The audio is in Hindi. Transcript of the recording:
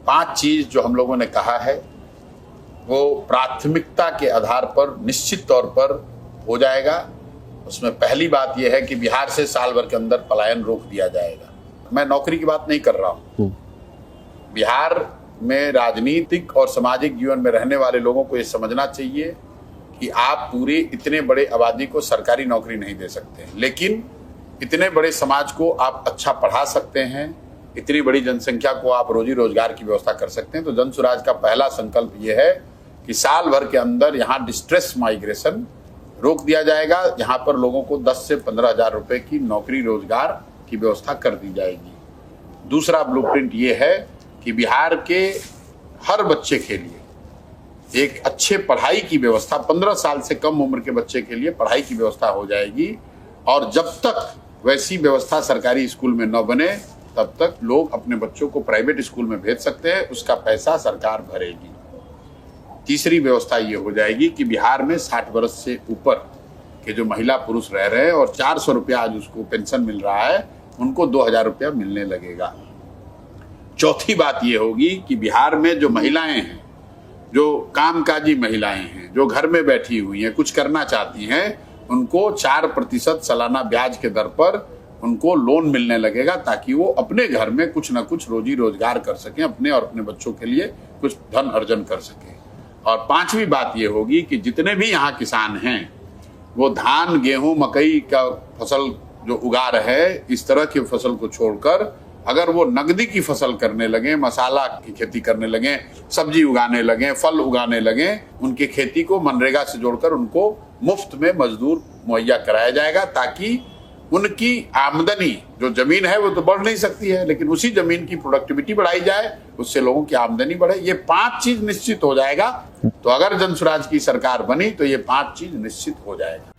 5 चीज जो हम लोगों ने कहा है वो प्राथमिकता के आधार पर निश्चित तौर पर हो जाएगा। उसमें पहली बात यह है कि बिहार से साल भर के अंदर पलायन रोक दिया जाएगा। मैं नौकरी की बात नहीं कर रहा हूं। बिहार में राजनीतिक और सामाजिक जीवन में रहने वाले लोगों को यह समझना चाहिए कि आप पूरे इतने बड़े आबादी को सरकारी नौकरी नहीं दे सकते, लेकिन इतने बड़े समाज को आप अच्छा पढ़ा सकते हैं, इतनी बड़ी जनसंख्या को आप रोजी रोजगार की व्यवस्था कर सकते हैं। तो जन स्वराज का पहला संकल्प यह है कि साल भर के अंदर यहाँ डिस्ट्रेस माइग्रेशन रोक दिया जाएगा। यहाँ पर लोगों को 10 से 15 हजार रुपए की नौकरी रोजगार की व्यवस्था कर दी जाएगी। दूसरा ब्लूप्रिंट ये है कि बिहार के हर बच्चे के लिए एक अच्छे पढ़ाई की व्यवस्था, 15 साल से कम उम्र के बच्चे के लिए पढ़ाई की व्यवस्था हो जाएगी। और जब तक वैसी व्यवस्था सरकारी स्कूल में न बने तब तक लोग अपने बच्चों को प्राइवेट स्कूल में भेज सकते हैं, उसका पैसा सरकार भरेगी। तीसरी व्यवस्था ये हो जाएगी कि बिहार में 60 वर्ष से ऊपर के जो महिला पुरुष रह रहे हैं और 400 रुपया आज उसको पेंशन मिल रहा है, उनको 2000 रुपया मिलने लगेगा। चौथी बात ये होगी कि बिहार में जो महिलाएं हैं, जो कामकाजी महिलाएं हैं, जो घर में बैठी हुई हैं, कुछ करना चाहती हैं, उनको 4% सालाना ब्याज के दर पर उनको लोन मिलने लगेगा, ताकि वो अपने घर में कुछ ना कुछ रोजी रोजगार कर सकें, अपने और अपने बच्चों के लिए कुछ धन अर्जन कर सकें। और पांचवी बात ये होगी कि जितने भी यहाँ किसान हैं वो धान, गेहूं, मकई का फसल जो उगा रहे, इस तरह की फसल को छोड़कर अगर वो नकदी की फसल करने लगे, मसाला की खेती करने लगे, सब्जी उगाने लगे, फल उगाने लगे, उनकी खेती को मनरेगा से जोड़कर उनको मुफ्त में मजदूर मुहैया कराया जाएगा, ताकि उनकी आमदनी, जो जमीन है वो तो बढ़ नहीं सकती है, लेकिन उसी जमीन की प्रोडक्टिविटी बढ़ाई जाए, उससे लोगों की आमदनी बढ़े। ये 5 चीज निश्चित हो जाएगा। तो अगर जन स्वराज की सरकार बनी तो ये 5 चीज निश्चित हो जाएगा।